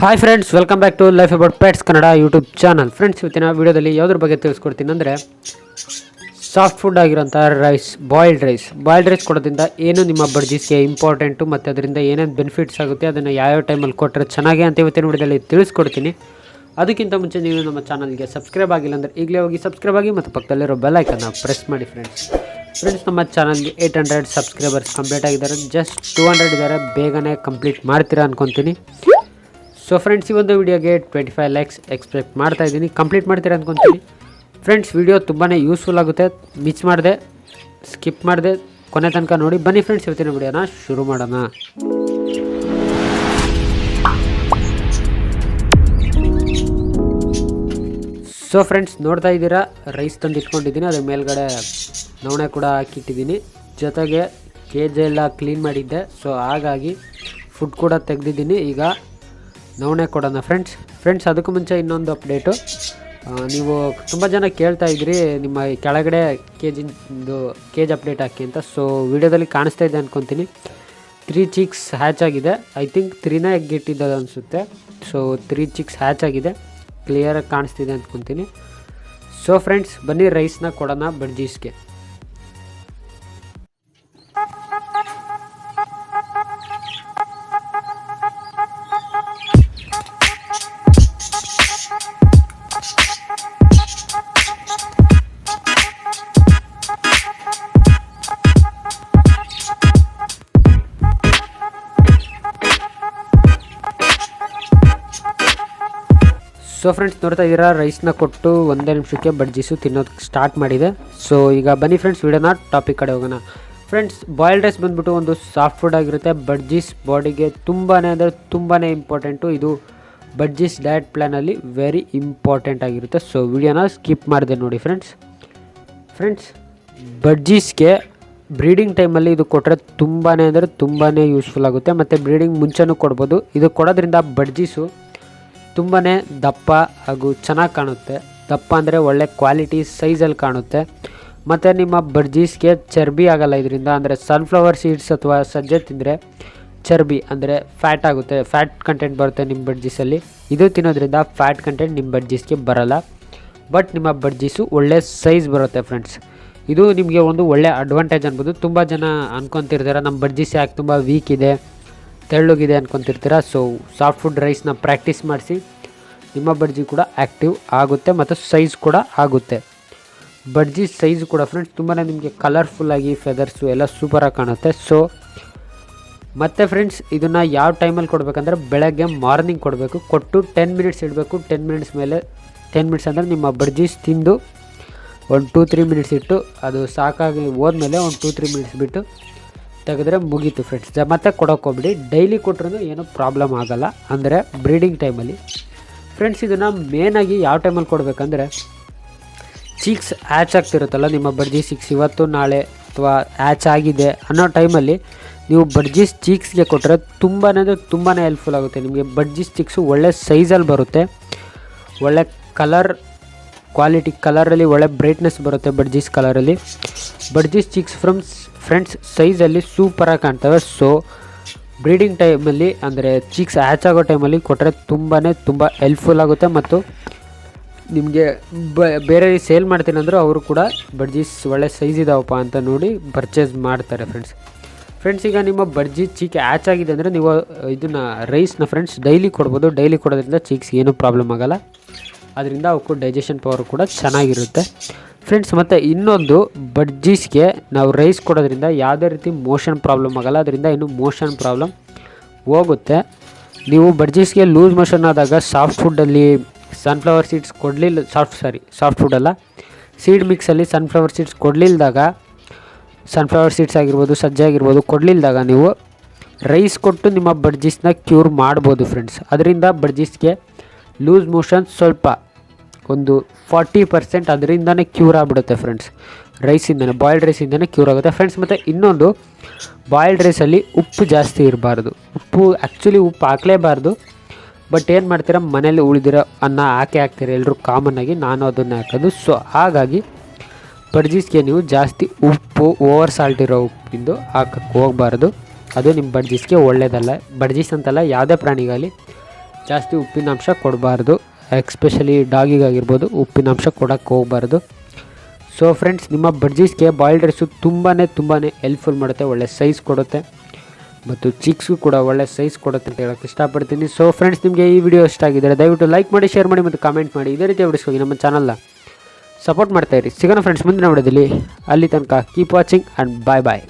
Hi friends, welcome back to life about pets Kannada YouTube channel. Friends, ಇವತ್ತಿನ ವಿಡಿಯೋದಲ್ಲಿ ಯಾವುದ್ರ ಬಗ್ಗೆ ತಿಳಿಸ್ಕೊಡ್ತೀನಿ ಅಂದರೆ ಸಾಫ್ಟ್ ಫುಡ್ ಆಗಿರೋಂಥ ರೈಸ್, ಬಾಯ್ಲ್ಡ್ ರೈಸ್ ಕೊಡೋದ್ರಿಂದ ಏನು ನಿಮ್ಮ ಬಡ್ಜೀಸ್ಗೆ ಇಂಪಾರ್ಟೆಂಟು ಮತ್ತು ಅದರಿಂದ ಏನೇನು ಬೆನಿಫಿಟ್ಸ್ ಆಗುತ್ತೆ, ಅದನ್ನು ಯಾವ್ಯಾವ ಟೈಮಲ್ಲಿ ಕೊಟ್ಟರೆ ಚೆನ್ನಾಗಿ ಅಂತ ಇವತ್ತಿನ ವಿಡಿಯೋದಲ್ಲಿ ತಿಳಿಸ್ಕೊಡ್ತೀನಿ. ಅದಕ್ಕಿಂತ ಮುಂಚೆ ನೀವು ನಮ್ಮ ಚಾನಲ್ಗೆ ಸಬ್ಸ್ಕ್ರೈಬ್ ಆಗಿಲ್ಲ ಅಂದರೆ ಈಗಲೇ ಹೋಗಿ ಸಬ್ಸ್ಕ್ರೈಬ್ ಆಗಿ ಮತ್ತು ಪಕ್ಕದಲ್ಲಿರೋ ಬೆಲ್ ಐಕನ್ನ ಪ್ರೆಸ್ ಮಾಡಿ. ಫ್ರೆಂಡ್ಸ್, ನಮ್ಮ ಚಾನಲ್ಗೆ 800 ಸಬ್ಸ್ಕ್ರೈಬರ್ಸ್ ಕಂಪ್ಲೀಟ್ ಆಗಿದ್ದಾರೆ. ಜಸ್ಟ್ 200 ಇದ್ದಾರೆ. ಬೇಗನೆ ಕಂಪ್ಲೀಟ್ ಮಾಡ್ತೀರಾ ಅಂದ್ಕೊತೀನಿ. ಸೊ ಫ್ರೆಂಡ್ಸ್, ಈ ಒಂದು ವಿಡಿಯೋಗೆ 25 ಲೈಕ್ಸ್ ಎಕ್ಸ್ಪೆಕ್ಟ್ ಮಾಡ್ತಾ ಇದ್ದೀನಿ. ಕಂಪ್ಲೀಟ್ ಮಾಡ್ತೀರಾ ಅಂದ್ಕೊತೀನಿ. ಫ್ರೆಂಡ್ಸ್, ವಿಡಿಯೋ ತುಂಬಾ ಯೂಸ್ಫುಲ್ ಆಗುತ್ತೆ. ಮಿಸ್ ಮಾಡಿದೆ, ಸ್ಕಿಪ್ ಮಾಡಿದೆ, ಕೊನೆ ತನಕ ನೋಡಿ. ಬನ್ನಿ ಫ್ರೆಂಡ್ಸ್, ಇವತ್ತಿನ ವಿಡಿಯೋನ ಶುರು ಮಾಡೋಣ. ಸೊ ಫ್ರೆಂಡ್ಸ್, ನೋಡ್ತಾ ಇದ್ದೀರಾ, ರೈಸ್ ತಂದು ಇಟ್ಕೊಂಡಿದ್ದೀನಿ. ಅದ್ರ ಮೇಲ್ಗಡೆ ನವಣೆ ಕೂಡ ಹಾಕಿಟ್ಟಿದ್ದೀನಿ. ಜೊತೆಗೆ ಕೇಜ್ ಎಲ್ಲ ಕ್ಲೀನ್ ಮಾಡಿದ್ದೆ. ಸೊ ಹಾಗಾಗಿ ಫುಡ್ ಕೂಡ ತೆಗೆದಿದ್ದೀನಿ. ಈಗ ನವಣೆ ಕೊಡೋಣ ಫ್ರೆಂಡ್ಸ್. ಅದಕ್ಕೂ ಮುಂಚೆ ಇನ್ನೊಂದು ಅಪ್ಡೇಟು. ನೀವು ತುಂಬ ಜನ ಕೇಳ್ತಾ ಇದ್ರಿ ನಿಮ್ಮ ಕೆಳಗಡೆ ಕೇಜ್ ಅಪ್ಡೇಟ್ ಹಾಕಿ ಅಂತ. ಸೊ ವಿಡಿಯೋದಲ್ಲಿ ಕಾಣಿಸ್ತಾ ಇದೆ ಅಂದ್ಕೊತೀನಿ. 3 ಚಿಕ್ಸ್ ಹ್ಯಾಚ್ ಆಗಿದೆ. ಐ ಥಿಂಕ್ 3ನೇ ಎಗ್ ಇಟ್ಟಿದ್ದದು ಅನಿಸುತ್ತೆ. ಸೊ 3 ಚಿಕ್ಸ್ ಹ್ಯಾಚ್ ಆಗಿದೆ. ಕ್ಲಿಯರಾಗಿ ಕಾಣಿಸ್ತಿದೆ ಅಂದ್ಕೊತೀನಿ. ಸೊ ಫ್ರೆಂಡ್ಸ್, ಬನ್ನಿ ರೈಸ್ನ ಕೊಡೋಣ ಬಡ್ಜೀಸ್ಗೆ. ಸೊ ಫ್ರೆಂಡ್ಸ್, ನೋಡ್ತಾ ಇದ್ದೀರಾ, ರೈಸ್ನ ಕೊಟ್ಟು 1 ನಿಮಿಷಕ್ಕೆ ಬಡ್ಜೀಸು ತಿನ್ನೋದಕ್ಕೆ ಸ್ಟಾರ್ಟ್ ಮಾಡಿದೆ. ಸೊ ಈಗ ಬನ್ನಿ ಫ್ರೆಂಡ್ಸ್, ವಿಡಿಯೋನ ಟಾಪಿಕ್ ಕಡೆ ಹೋಗೋಣ. ಫ್ರೆಂಡ್ಸ್, ಬಾಯ್ಲ್ಡ್ ರೈಸ್ ಬಂದ್ಬಿಟ್ಟು ಒಂದು ಸಾಫ್ಟ್ ಫುಡ್ ಆಗಿರುತ್ತೆ. ಬಡ್ಜೀಸ್ ಬಾಡಿಗೆ ತುಂಬಾ ಅಂದರೆ ತುಂಬಾ ಇಂಪಾರ್ಟೆಂಟು. ಇದು ಬಡ್ಜೀಸ್ ಡಯಟ್ ಪ್ಲ್ಯಾನಲ್ಲಿ ವೆರಿ ಇಂಪಾರ್ಟೆಂಟ್ ಆಗಿರುತ್ತೆ. ಸೊ ವಿಡಿಯೋನ ಸ್ಕಿಪ್ ಮಾಡಿದೆ ನೋಡಿ ಫ್ರೆಂಡ್ಸ್. ಬಡ್ಜೀಸ್ಗೆ ಬ್ರೀಡಿಂಗ್ ಟೈಮಲ್ಲಿ ಇದು ಕೊಟ್ಟರೆ ತುಂಬಾ ಅಂದರೆ ತುಂಬಾ ಯೂಸ್ಫುಲ್ ಆಗುತ್ತೆ. ಮತ್ತು ಬ್ರೀಡಿಂಗ್ ಮುಂಚೆನೂ ಕೊಡ್ಬೋದು. ಇದು ಕೊಡೋದ್ರಿಂದ ಬಡ್ಜೀಸು ತುಂಬಾ ದಪ್ಪ ಹಾಗೂ ಚೆನ್ನಾಗಿ ಕಾಣುತ್ತೆ. ದಪ್ಪ ಅಂದರೆ ಒಳ್ಳೆ ಕ್ವಾಲಿಟಿ ಸೈಜಲ್ಲಿ ಕಾಣುತ್ತೆ. ಮತ್ತು ನಿಮ್ಮ ಬಡ್ಜೀಸ್ಗೆ ಚರ್ಬಿ ಆಗೋಲ್ಲ ಇದರಿಂದ. ಅಂದರೆ ಸನ್ಫ್ಲವರ್ ಸೀಡ್ಸ್ ಅಥವಾ ಸಜ್ಜೆ ತಿಂದರೆ ಚರ್ಬಿ ಅಂದರೆ ಫ್ಯಾಟ್ ಆಗುತ್ತೆ. ಫ್ಯಾಟ್ ಕಂಟೆಂಟ್ ಬರುತ್ತೆ ನಿಮ್ಮ ಬಡ್ಜೀಸಲ್ಲಿ. ಇದು ತಿನ್ನೋದ್ರಿಂದ ಫ್ಯಾಟ್ ಕಂಟೆಂಟ್ ನಿಮ್ಮ ಬಡ್ಜೀಸ್ಗೆ ಬರೋಲ್ಲ. ಬಟ್ ನಿಮ್ಮ ಬಡ್ಜೀಸು ಒಳ್ಳೆ ಸೈಜ್ ಬರುತ್ತೆ ಫ್ರೆಂಡ್ಸ್. ಇದು ನಿಮಗೆ ಒಂದು ಒಳ್ಳೆ ಅಡ್ವಾಂಟೇಜ್ ಅನ್ಬೋದು. ತುಂಬ ಜನ ಅನ್ಕೊತಿರ್ತಾರೆ, ನಮ್ಮ ಬಡ್ಜೀಸ್ ಯಾಕೆ ತುಂಬ ವೀಕ್ ಇದೆ, ತೆಳ್ಳಗಿದೆ ಅನ್ಕೊತಿರ್ತೀರ. ಸೊ ಸಾಫ್ಟ್ ಫುಡ್ ರೈಸ್ನ ಪ್ರಾಕ್ಟೀಸ್ ಮಾಡಿಸಿ, ನಿಮ್ಮ ಬಡ್ಜಿ ಕೂಡ ಆ್ಯಕ್ಟಿವ್ ಆಗುತ್ತೆ ಮತ್ತು ಸೈಜ್ ಕೂಡ ಆಗುತ್ತೆ. ಬಡ್ಜಿ ಸೈಜ್ ಕೂಡ ಫ್ರೆಂಡ್ಸ್ ತುಂಬಾ ನಿಮಗೆ ಕಲರ್ಫುಲ್ಲಾಗಿ ಫೆದರ್ಸು ಎಲ್ಲ ಸೂಪರಾಗಿ ಕಾಣುತ್ತೆ. ಸೊ ಮತ್ತು ಫ್ರೆಂಡ್ಸ್, ಇದನ್ನು ಯಾವ ಟೈಮಲ್ಲಿ ಕೊಡಬೇಕಂದ್ರೆ ಬೆಳಗ್ಗೆ ಮಾರ್ನಿಂಗ್ ಕೊಡಬೇಕು. ಕೊಟ್ಟು 10 ಮಿನಿಟ್ಸ್ ಇಡಬೇಕು. 10 ಮಿನಿಟ್ಸ್ ಮೇಲೆ 10 ಮಿನಿಟ್ಸ್ ಅಂದರೆ ನಿಮ್ಮ ಬಡ್ಜೀಸ್ ತಿಂದು ಒಂದು 2-3 ಮಿನಿಟ್ಸ್ ಇಟ್ಟು ಅದು ಸಾಕಾಗಿ ಹೋದ್ಮೇಲೆ ಒಂದು 2-3 ಮಿನಿಟ್ಸ್ ಬಿಟ್ಟು ತೆಗೆದ್ರೆ ಮುಗೀತು ಫ್ರೆಂಡ್ಸ್. ಮತ್ತೆ ಕೊಡೋಕ್ಕೋಗ್ಬಿಡಿ. ಡೈಲಿ ಕೊಟ್ಟರು ಏನೂ ಪ್ರಾಬ್ಲಮ್ ಆಗೋಲ್ಲ, ಅಂದರೆ ಬ್ರೀಡಿಂಗ್ ಟೈಮಲ್ಲಿ. ಫ್ರೆಂಡ್ಸ್, ಇದನ್ನು ಮೇನಾಗಿ ಯಾವ ಟೈಮಲ್ಲಿ ಕೊಡಬೇಕಂದ್ರೆ ಚೀಕ್ಸ್ ಹ್ಯಾಚ್ ಆಗ್ತಿರುತ್ತಲ್ಲ, ನಿಮ್ಮ ಬಡ್ಜೀಸ್ ಚಿಕ್ಸ್ ಇವತ್ತು ನಾಳೆ ಅಥವಾ ಹ್ಯಾಚ್ ಆಗಿದೆ ಅನ್ನೋ ಟೈಮಲ್ಲಿ ನೀವು ಬಡ್ಜೀಸ್ ಚೀಕ್ಸ್ಗೆ ಕೊಟ್ಟರೆ ತುಂಬಾ ಅಂದರೆ ತುಂಬಾ ಹೆಲ್ಪ್ಫುಲ್ ಆಗುತ್ತೆ. ನಿಮಗೆ ಬಡ್ಜೀಸ್ ಚಿಕ್ಸು ಒಳ್ಳೆ ಸೈಜಲ್ಲಿ ಬರುತ್ತೆ. ಒಳ್ಳೆ ಕ್ವಾಲಿಟಿ ಕಲರಲ್ಲಿ ಒಳ್ಳೆ ಬ್ರೈಟ್ನೆಸ್ ಬರುತ್ತೆ ಬಡ್ಜೀಸ್ ಕಲರಲ್ಲಿ. ಬಡ್ಜೀಸ್ ಚಿಕ್ಸ್ ಫ್ರೆಂಡ್ಸ್ ಸೈಜಲ್ಲಿ ಸೂಪರಾಗಿ ಕಾಣ್ತವೆ. ಸೊ ಬ್ರೀಡಿಂಗ್ ಟೈಮಲ್ಲಿ ಅಂದರೆ ಚಿಕ್ಸ್ ಹ್ಯಾಚ್ ಆಗೋ ಟೈಮಲ್ಲಿ ಕೊಟ್ಟರೆ ತುಂಬ ಹೆಲ್ಪ್ಫುಲ್ ಆಗುತ್ತೆ. ಮತ್ತು ನಿಮಗೆ ಬೇರೆ ಸೇಲ್ ಮಾಡ್ತೀನಿ ಅಂದರೂ ಅವರು ಕೂಡ ಬಡ್ಜೀಸ್ ಒಳ್ಳೆ ಸೈಜ್ ಇದಾವಪ್ಪ ಅಂತ ನೋಡಿ ಪರ್ಚೇಸ್ ಮಾಡ್ತಾರೆ ಫ್ರೆಂಡ್ಸ್. ಈಗ ನಿಮ್ಮ ಬಡ್ಜಿ ಚೀಕ್ ಹ್ಯಾಚ್ ಆಗಿದೆ ಅಂದರೆ ನೀವು ಇದನ್ನು ರೈಸ್ನ ಫ್ರೆಂಡ್ಸ್ ಡೈಲಿ ಕೊಡ್ಬೋದು. ಡೈಲಿ ಕೊಡೋದ್ರಿಂದ ಚೀಕ್ಸ್ ಏನೂ ಪ್ರಾಬ್ಲಮ್ ಆಗೋಲ್ಲ. ಅದರಿಂದ ಅವಕ್ಕೂ ಡೈಜೆಷನ್ ಪವರ್ ಕೂಡ ಚೆನ್ನಾಗಿರುತ್ತೆ ಫ್ರೆಂಡ್ಸ್. ಮತ್ತು ಇನ್ನೊಂದು, ಬಡ್ಜೀಸ್ಗೆ ನಾವು ರೈಸ್ ಕೊಡೋದ್ರಿಂದ ಯಾವುದೇ ರೀತಿ ಮೋಷನ್ ಪ್ರಾಬ್ಲಮ್ ಆಗೋಲ್ಲ. ಅದರಿಂದ ಇನ್ನೂ ಮೋಷನ್ ಪ್ರಾಬ್ಲಮ್ ಹೋಗುತ್ತೆ. ನೀವು ಬಡ್ಜೀಸ್ಗೆ ಲೂಸ್ ಮೋಷನ್ ಆದಾಗ ಸಾಫ್ಟ್ ಫುಡ್ಡಲ್ಲಿ ಸನ್ಫ್ಲವರ್ ಸೀಡ್ಸ್ ಕೊಡಲಿಲ್ಲ, ಸಾಫ್ಟ್ ಫುಡ್ಡಲ್ಲ, ಸೀಡ್ ಮಿಕ್ಸಲ್ಲಿ ಸನ್ಫ್ಲವರ್ ಸೀಡ್ಸ್ ಕೊಡಲಿಲ್ದಾಗ, ಸನ್ಫ್ಲವರ್ ಸೀಡ್ಸ್ ಆಗಿರ್ಬೋದು, ಸಜ್ಜೆ ಆಗಿರ್ಬೋದು ಕೊಡಲಿಲ್ದಾಗ ನೀವು ರೈಸ್ ಕೊಟ್ಟು ನಿಮ್ಮ ಬಡ್ಜೀಸ್ನ ಕ್ಯೂರ್ ಮಾಡ್ಬೋದು ಫ್ರೆಂಡ್ಸ್. ಅದರಿಂದ ಬಡ್ಜೀಸ್ಗೆ ಲೂಸ್ ಮೋಷನ್ ಸ್ವಲ್ಪ ಒಂದು 40% ಅದರಿಂದನೇ ಕ್ಯೂರ್ ಆಗಿಬಿಡುತ್ತೆ ಫ್ರೆಂಡ್ಸ್. ರೈಸಿಂದನೇ, ಬಾಯ್ಲ್ಡ್ ರೈಸಿಂದನೇ ಕ್ಯೂರ್ ಆಗುತ್ತೆ ಫ್ರೆಂಡ್ಸ್. ಮತ್ತು ಇನ್ನೊಂದು, ಬಾಯ್ಲ್ಡ್ ರೈಸಲ್ಲಿ ಉಪ್ಪು ಜಾಸ್ತಿ ಇರಬಾರ್ದು. ಉಪ್ಪು ಹಾಕಲೇಬಾರ್ದು. ಬಟ್ ಏನು ಮಾಡ್ತೀರಾ, ಮನೇಲಿ ಉಳಿದಿರೋ ಅನ್ನ ಹಾಕ್ತೀರ ಎಲ್ಲರೂ ಕಾಮನ್ನಾಗಿ. ನಾನು ಅದನ್ನು ಹಾಕೋದು. ಸೊ ಹಾಗಾಗಿ ಬಡ್ಜೀಸ್ಗೆ ನೀವು ಜಾಸ್ತಿ ಉಪ್ಪು, ಓವರ್ ಸಾಲ್ಟ್ ಇರೋ ಉಪ್ಪಿಂದು ಹಾಕಕ್ಕೆ ಹೋಗಬಾರ್ದು. ಅದು ನಿಮ್ಮ ಬಡ್ಜೀಸ್ಗೆ ಒಳ್ಳೆಯದಲ್ಲ. ಬಡ್ಜೀಸ್ ಅಂತಲ್ಲ, ಯಾವುದೇ ಪ್ರಾಣಿಗಾಗಲಿ ಜಾಸ್ತಿ ಉಪ್ಪಿನಾಂಶ ಕೊಡಬಾರ್ದು, ಎಕ್ಸ್ಪೆಷಲಿ ಡಾಗಿಗಾಗಿರ್ಬೋದು ಉಪ್ಪಿನಾಂಶ ಕೊಡೋಕ್ಕೆ ಹೋಗಬಾರ್ದು. ಸೊ ಫ್ರೆಂಡ್ಸ್, ನಿಮ್ಮ ಬಡ್ಜೀಸ್ಗೆ ಬಾಯ್ಲ್ಡ್ ರೈಸು ತುಂಬಾ ಹೆಲ್ಪ್ಫುಲ್ ಮಾಡುತ್ತೆ, ಒಳ್ಳೆ ಸೈಜ್ ಕೊಡುತ್ತೆ ಮತ್ತು ಚಿಕ್ಸ್ಗೂ ಕೂಡ ಒಳ್ಳೆ ಸೈಜ್ ಕೊಡುತ್ತೆ ಅಂತ ಹೇಳೋಕ್ಕೆ ಇಷ್ಟಪಡ್ತೀನಿ. ಸೊ ಫ್ರೆಂಡ್ಸ್, ನಿಮಗೆ ಈ ವಿಡಿಯೋ ಇಷ್ಟ ಆಗಿದ್ದರೆ ದಯವಿಟ್ಟು ಲೈಕ್ ಮಾಡಿ, ಶೇರ್ ಮಾಡಿ ಮತ್ತು ಕಾಮೆಂಟ್ ಮಾಡಿ. ಇದೇ ರೀತಿ ವಿಡಿಯೋಸ್ಗಾಗಿ ನಮ್ಮ ಚಾನಲ್ನ ಸಪೋರ್ಟ್ ಮಾಡ್ತಾಯಿರಿ. ಸಿಗೋಣ ಫ್ರೆಂಡ್ಸ್ ಮುಂದಿನ ವಿಡಿಯೋದಲ್ಲಿ. ಅಲ್ಲಿ ತನಕ keep watching and bye bye.